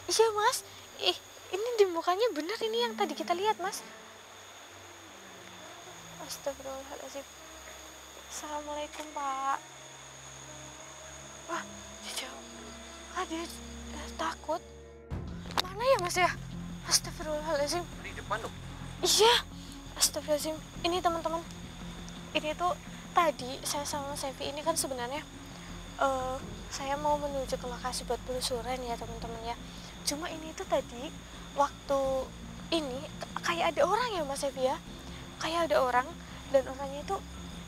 Iya mas, ini di mukanya bener ini yang tadi kita lihat mas. Astagfirullahaladzim. Assalamualaikum pak. Wah dia jauh. Dia takut. Mana ya mas ya? Astagfirullahaladzim. Di depan loh. Iya. Astagfirullahaladzim. Ini teman-teman, ini tuh tadi saya sama Sevi ini kan sebenarnya saya mau menuju ke lokasi buat penelusuran ya teman-teman ya. Cuma ini tuh tadi waktu ini kayak ada orang ya mas Sevi ya, kayak ada orang, dan orangnya itu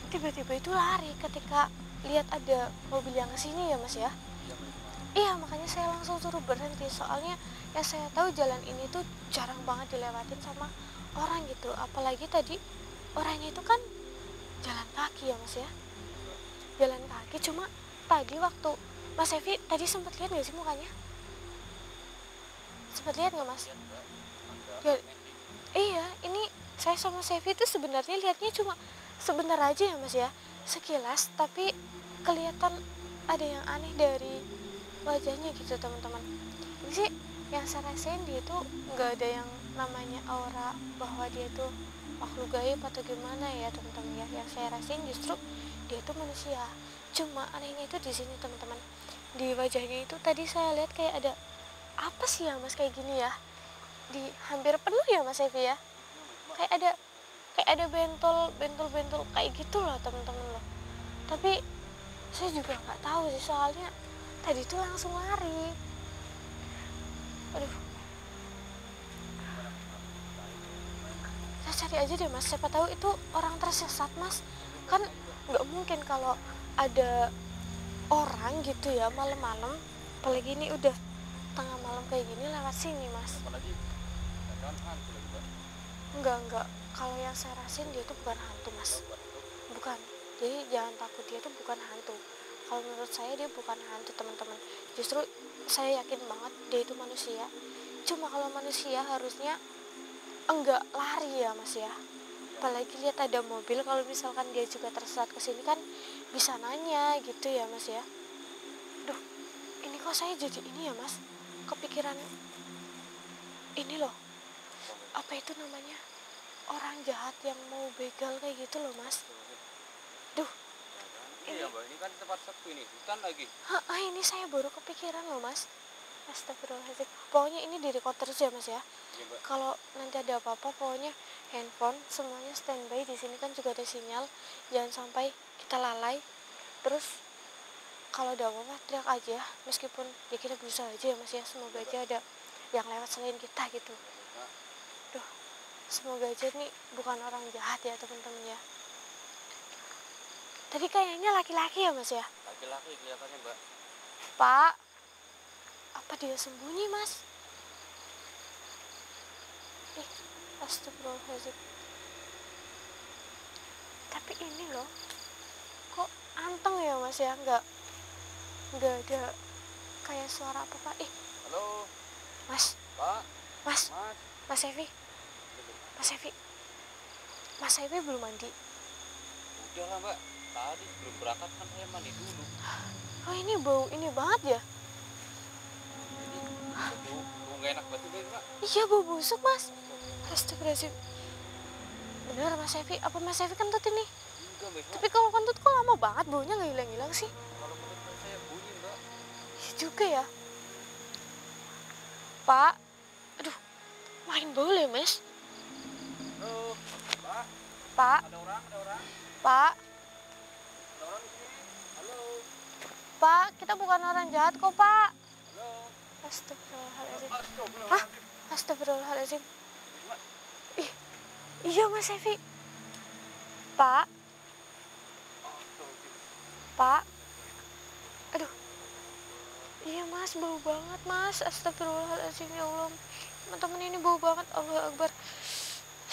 tiba-tiba itu lari ketika lihat ada mobil yang kesini ya mas ya. Iya makanya saya langsung suruh berhenti, soalnya yang saya tahu jalan ini tuh jarang banget dilewatin sama orang gitu, apalagi tadi orangnya itu kan jalan kaki ya mas ya, jalan kaki. Cuma tadi waktu mas Evi tadi sempat lihat nggak sih mukanya? Sempat lihat nggak mas? Ya, iya ini saya sama Sevi itu sebenarnya lihatnya cuma sebentar aja ya mas ya, sekilas, tapi kelihatan ada yang aneh dari wajahnya gitu teman-teman. Ini sih yang saya rasain, dia tuh nggak ada yang namanya aura bahwa dia tuh makhluk gaib atau gimana ya teman-teman ya. Yang saya rasain justru dia tuh manusia. Cuma anehnya itu di sini teman-teman, di wajahnya itu tadi saya lihat kayak ada apa sih ya mas kayak gini ya, di hampir penuh ya mas Evi ya, kayak ada bentol kayak gitu loh teman-teman loh. Tapi saya juga nggak tahu sih, soalnya tadi tuh langsung lari. Aduh, saya cari aja deh mas, siapa tahu itu orang tersesat mas. Kan nggak mungkin kalau ada orang gitu ya malam-malam, apalagi ini udah tengah malam kayak gini lewat sini mas. Apalagi jangan hantu lagi Mbak. Enggak, kalau yang saya rasain dia tuh bukan hantu mas, bukan. Jadi jangan takut, dia tuh bukan hantu. Kalau menurut saya dia bukan hantu teman-teman, justru saya yakin banget dia itu manusia. Cuma kalau manusia harusnya enggak lari ya mas ya, apalagi lihat ada mobil. Kalau misalkan dia juga tersesat kesini kan bisa nanya gitu ya mas ya. Duh, ini kok saya jadi ini ya mas, kepikiran ini loh, apa itu namanya, orang jahat yang mau begal kayak gitu loh mas. Duh, Iya Mbak, ini kan tempat sepi nih, hutan lagi. ini saya baru kepikiran loh mas. Astagfirullahaladzim. Pokoknya ini di record terus ya mas ya. Iya Mbak. Kalau nanti ada apa-apa pokoknya handphone semuanya standby. Di sini kan juga ada sinyal, jangan sampai kita lalai. Terus kalau ada apa-apa teriak aja, meskipun ya kita berusaha aja ya mas ya, semoga aja ada yang lewat selain kita gitu. Duh, semoga aja nih bukan orang jahat ya teman-teman ya. Tadi kayaknya laki-laki ya mas ya. Laki-laki kelihatannya Mbak. Pak, apa dia sembunyi mas? Astagfirullahaladzim. Tapi ini loh, kok anteng ya mas ya, nggak ada kayak suara apa pak. Halo Mas, Pak. mas, Mas. mas Evi, mas Evi, mas Evi belum mandi. Udah lah Mbak, tadi sebelum berangkat kan saya mandi dulu. Oh ini bau ini banget ya. Jadi bau nggak enak banget Mbak. Iya bau busuk mas. Astagfirullahaladzim. Bener mas Evi, apa mas Evi kentut ini? Enggak Mbak. Tapi kalau kentut kok lama banget baunya nggak hilang-hilang sih? Kalau menurut saya bunyi Mbak. Iya juga ya. Pak, aduh, main boleh mas. Halo Pak. Pak, Ada orang. Pak, Ada orang di sini. Halo. Pak, kita bukan orang jahat kok pak. Halo. Astagfirullahaladzim. Astagfirullah. Astagfirullahaladzim. Iya mas Evi. Pak, Pak, aduh, iya mas, bau banget mas. Astagfirullahaladzim ya Allah, teman-teman ini bau banget. Allahu Akbar.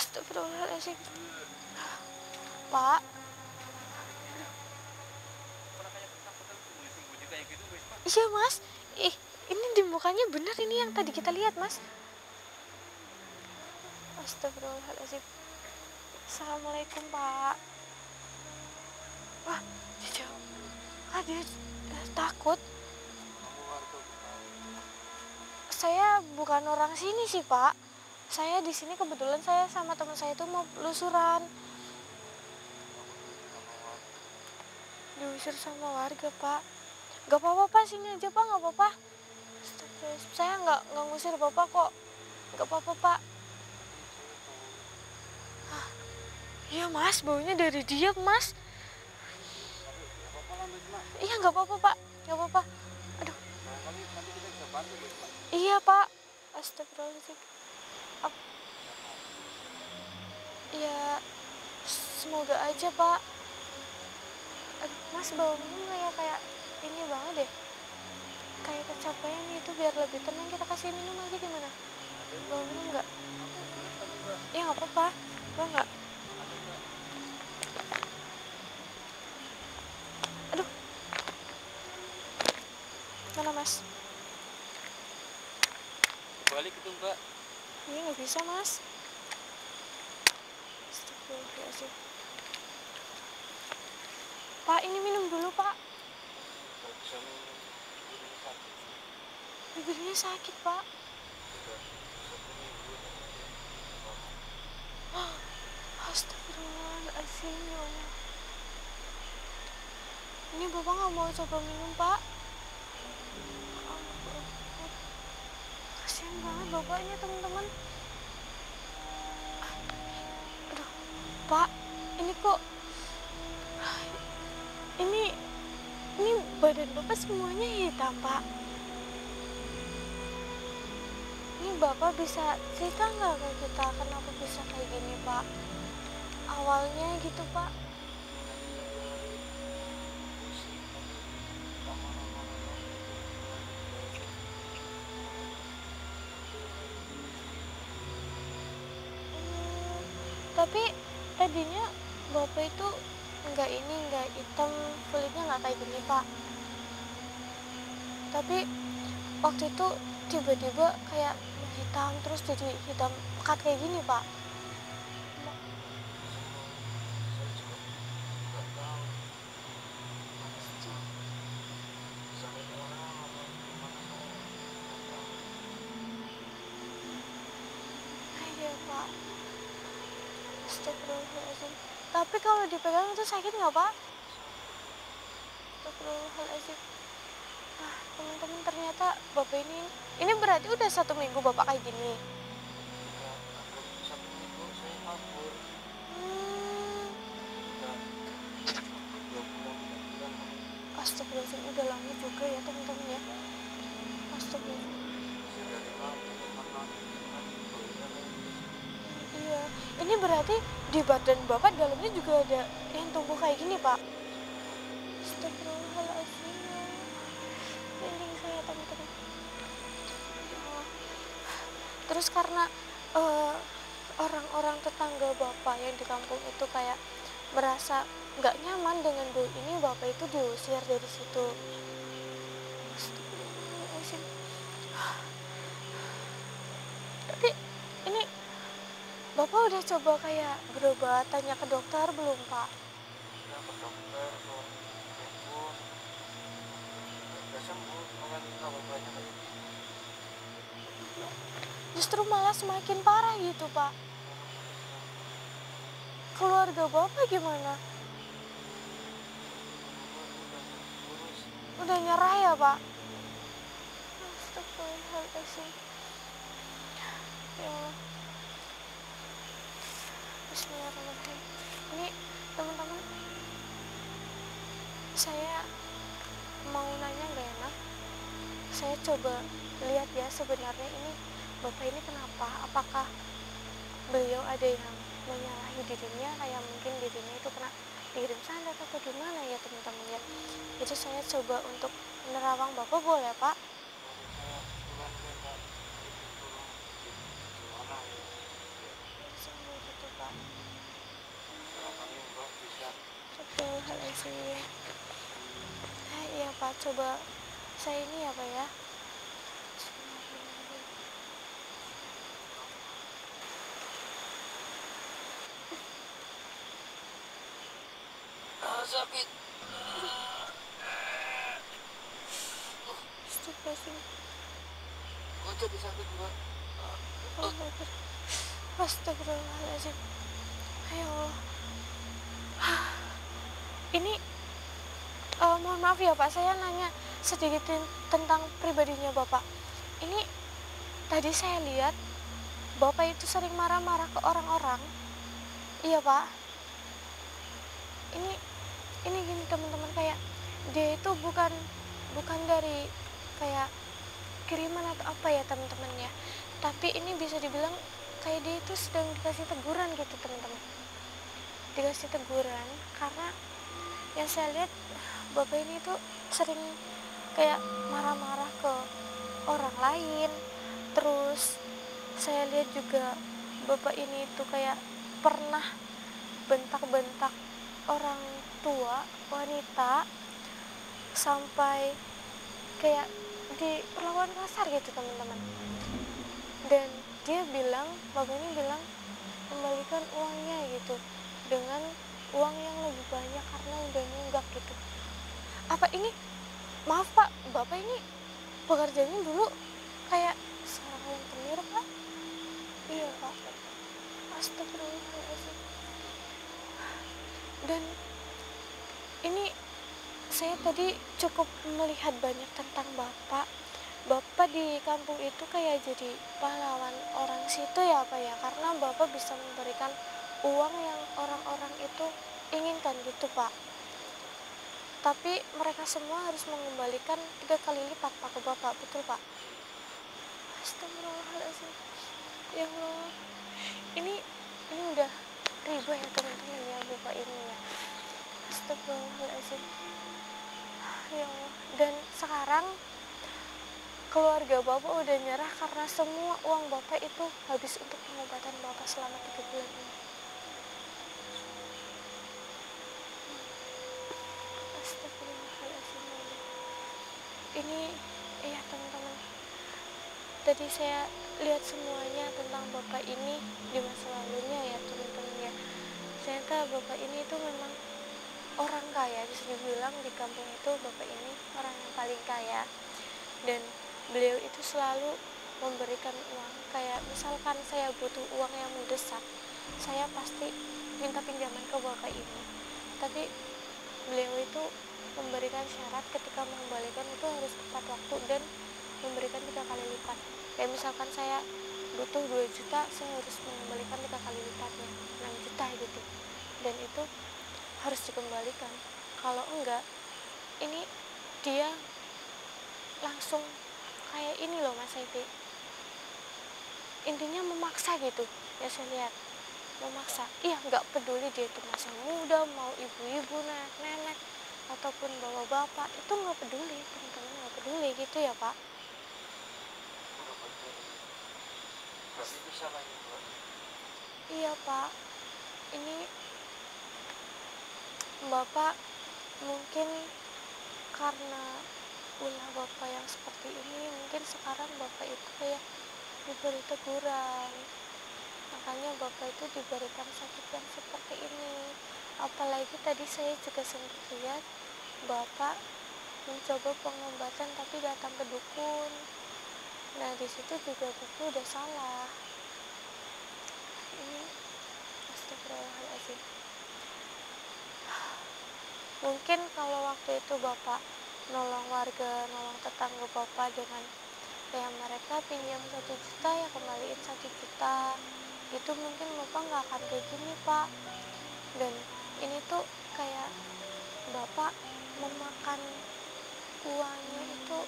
Astagfirullahaladzim. Pak, iya mas, ini di mukanya bener ini yang tadi kita lihat mas. Astagfirullahaladzim. Assalamualaikum pak. Wah dia jauh. Dia takut. saya bukan orang sini sih Pak. Saya di sini kebetulan saya sama teman saya itu mau penelusuran. Diusir sama warga Pak. Gak apa-apa Pak, sini aja Pak, gak apa-apa. Saya nggak ngusir Bapak kok. Gak apa-apa Pak. Iya Mas, baunya dari dia Mas. Iya nggak apa-apa Pak, nggak apa-apa. Aduh. Iya Pak. Astagfirullahaladzim. Ya semoga aja Pak. Aduh, Mas baunya kayak ini banget deh. Kayak kecapean gitu, biar lebih tenang kita kasih minum aja gimana? Bawa minum nggak? Ya nggak apa-apa, bawa nggak? Aduh, mana Mas? Balik itu Mbak. Iya nggak bisa Mas. Astagfirullahaladzim. Pak, ini minum dulu Pak. Nggak bisa minum. Bibirnya sakit Pak. Astagfirullahaladzim, ya Allah. Ini Bapak nggak mau coba minum Pak? Kasian banget Bapaknya teman-teman. Aduh, Pak, ini kok ini badan Bapak semuanya hitam Pak. Ini Bapak bisa cerita nggak ke kita kenapa bisa kayak gini Pak? Awalnya gitu Pak. Tapi tadinya Bapak itu nggak hitam, kulitnya nggak kayak gini Pak. Tapi waktu itu tiba-tiba kayak hitam terus jadi hitam pekat kayak gini Pak. Iya Pak. Astagfirullahaladzim. Tapi kalau dipegang itu sakit nggak Pak? Astagfirullahaladzim. Nah, teman-teman, ternyata Bapak ini berarti udah 1 minggu Bapak kayak gini. Astagfirullahaladzim, udah lama juga ya teman-teman ya. Astagfirullahaladzim. Iya, ini berarti di badan Bapak dalamnya juga ada yang tumbuh kayak gini Pak. Astagfirullahaladzim. Ini saya teman-teman. Terus karena orang-orang tetangga Bapak yang di kampung itu kayak merasa nggak nyaman dengan bau ini, Bapak itu diusir dari situ. Astagfirullahaladzim. Tapi ini Bapak udah coba kayak berobat, tanya ke dokter belum Pak? Ya ke dokter, ke dukun. Nggak sembuh, malah tambah banyak lagi. Justru malah semakin parah gitu Pak. Keluarga Bapak gimana? Udah nyerah ya Pak? Astagfirullahaladzim. Ya Allah. Bismillahirrahmanirrahim. Ini teman-teman, saya mau nanya nggak enak. Saya coba lihat ya sebenarnya ini Bapak ini kenapa? Apakah beliau ada yang menyalahi dirinya, kayak mungkin dirinya itu kena dikirim santet atau gimana ya teman-teman ya. Jadi saya coba untuk menerawang Bapak, boleh Pak? Sembuh gitu Pak. Astagfirullahaladzim. Iya Pak, coba saya ini ya Pak ya. Sakit. Astagfirullahaladzim. Kuat jadi sakit mbak. Astagfirullahaladzim. Ya Allah. Ini mohon maaf ya Pak, saya nanya sedikit tentang pribadinya Bapak. Ini tadi saya lihat Bapak itu sering marah-marah ke orang-orang. Iya Pak. Ini gini teman-teman, kayak dia itu bukan dari kayak kiriman atau apa ya teman-teman ya. Tapi ini bisa dibilang kayak dia itu sedang dikasih teguran gitu teman-teman. Dikasih teguran karena yang saya lihat Bapak ini tuh sering kayak marah-marah ke orang lain. Terus saya lihat juga Bapak ini tuh kayak pernah bentak-bentak orang tua wanita sampai kayak diperlakukan kasar gitu teman-teman. Dan dia bilang, Bapak ini bilang kembalikan uangnya gitu dengan uang yang lebih banyak karena udah nunggak gitu. Apa ini, maaf Pak, Bapak ini pekerjaannya dulu kayak seorang rentenir Pak? Iya Pak. Astagfirullahaladzim. Dan ini saya tadi cukup melihat banyak tentang Bapak. Bapak di kampung itu kayak jadi pahlawan orang situ ya Pak ya, karena Bapak bisa memberikan uang yang orang-orang itu inginkan gitu Pak. Tapi mereka semua harus mengembalikan 3 kali lipat Pak ke Bapak, betul Pak? Astagfirullahaladzim. Ya Allah. Ini udah riba ya teman-teman ya Bapak ini ya. Astagfirullahaladzim. Ya Allah. Dan sekarang keluarga Bapak udah nyerah karena semua uang Bapak itu habis untuk pengobatan Bapak selama 3 bulan ini. Astagfirullahaladzim. Ini ya teman-teman, tadi saya lihat semuanya tentang Bapak ini di masa lalunya ya teman-teman ya. Ternyata Bapak ini itu memang orang kaya, bisa dibilang di kampung itu Bapak ini orang yang paling kaya. Dan beliau itu selalu memberikan uang, kayak misalkan saya butuh uang yang mendesak, saya pasti minta pinjaman ke Bapak ini. Tapi beliau itu memberikan syarat ketika mengembalikan itu harus tepat waktu dan memberikan 3 kali lipat. Kayak misalkan saya butuh 2 juta, saya harus mengembalikan 3 kali lipatnya, 6 juta gitu. Dan itu harus dikembalikan. Kalau enggak, ini dia langsung kayak ini loh Mas Evi, intinya memaksa gitu ya, saya lihat memaksa. Iya, nggak peduli dia itu masih muda, mau ibu-ibu, nenek-nenek ataupun bapak-bapak, itu nggak peduli teman-teman, nggak peduli gitu ya Pak. Berarti bisa lagi mbak. Iya Pak, ini Bapak mungkin karena ulah Bapak yang seperti ini, mungkin sekarang Bapak itu kayak diberi teguran, makanya Bapak itu diberikan sakit yang seperti ini. Apalagi tadi saya juga sempat lihat Bapak mencoba pengobatan tapi datang ke dukun. Nah di situ juga Bapak udah salah. Ini astagfirullahaladzim. Mungkin kalau waktu itu Bapak nolong warga, nolong tetangga Bapak dengan kayak mereka pinjam 1 juta ya kembaliin 1 juta, itu mungkin Bapak nggak akan kayak gini Pak. Dan ini tuh kayak Bapak memakan uangnya itu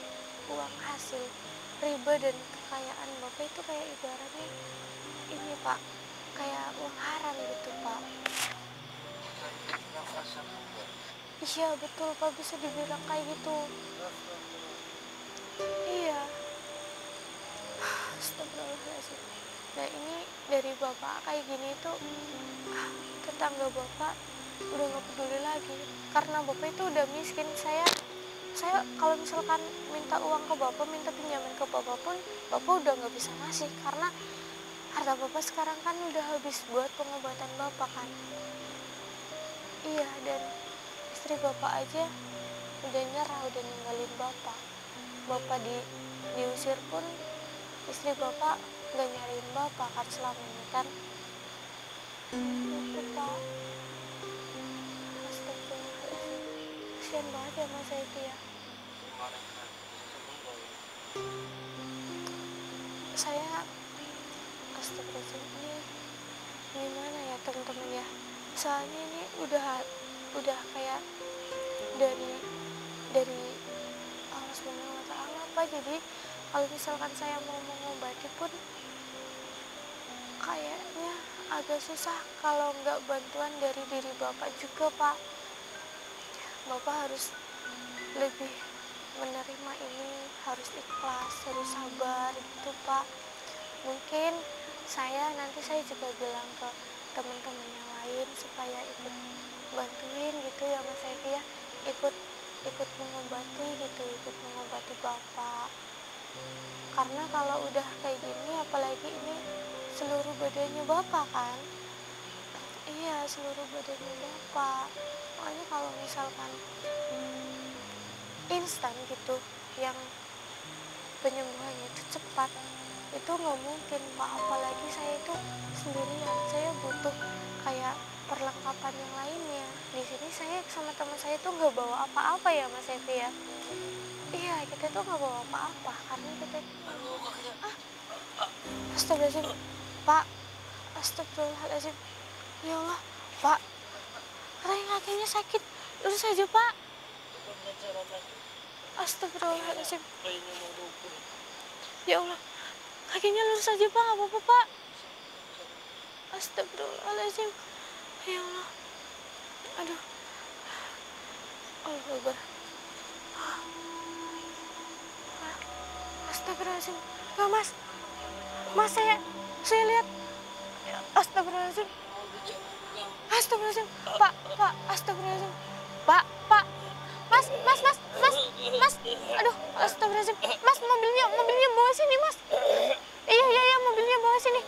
uang hasil riba dan kekayaan Bapak itu kayak ibaratnya ini Pak, kayak uang haram gitu Pak. Iya betul Pak, bisa dibilang kayak gitu. Iya. Astagfirullahaladzim. Nah ini dari Bapak kayak gini tuh tetangga Bapak udah gak peduli lagi karena Bapak itu udah miskin. Saya kalau misalkan minta uang ke Bapak, minta pinjaman ke Bapak pun Bapak udah gak bisa ngasih karena harta Bapak sekarang kan udah habis buat pengobatan Bapak kan. Iya, dan istri Bapak aja udah nyerah, udah ninggalin Bapak. Bapak diusir pun istri bapak nggak nyariin bapak kan selama ini kan. Itu pak, astagfirullahaladzim, kasian banget ya mas Evi ya. Kemarin kan bisa sembuh ya. Saya astagfirullahaladzim, ini gimana ya teman-teman ya, soalnya ini udah kayak dari Allah Subhanahu wa Ta'ala Pak. Jadi kalau misalkan saya mau mengobati pun kayaknya agak susah kalau nggak bantuan dari diri bapak juga Pak. Bapak harus lebih menerima ini, harus ikhlas, harus sabar gitu Pak. Mungkin nanti saya juga bilang ke teman-teman yang lain supaya ikut bantuin gitu ya Mas Evi ya, ikut mengobati gitu, ikut mengobati bapak. Karena kalau udah kayak gini, apalagi ini seluruh badannya bapak kan. Iya, seluruh badannya bapak. Makanya kalau misalkan instan gitu, yang penyembuhannya itu cepat, itu nggak mungkin Pak. Apalagi saya itu sendirian, saya butuh kayak perlengkapan yang lainnya. Di sini saya sama teman saya tuh nggak bawa apa-apa ya Mas Evi ya. Iya, kita tuh nggak bawa apa-apa karena kita astagfirullahaladzim Pak, astagfirullahaladzim, ya Allah Pak, katanya kakinya sakit, lurus aja Pak. Astagfirullahaladzim, ya Allah, kakinya lurus aja Pak, nggak apa-apa Pak. Astagfirullahaladzim, ya Allah, aduh, Allah Akbar. Astagfirullahaladzim, nggak mas saya lihat, astagfirullahaladzim, astagfirullahaladzim, Pak, astagfirullahaladzim, Pak, mas, aduh, astagfirullahaladzim, mas, mobilnya bawa sini mas, iya, mobilnya bawa sini.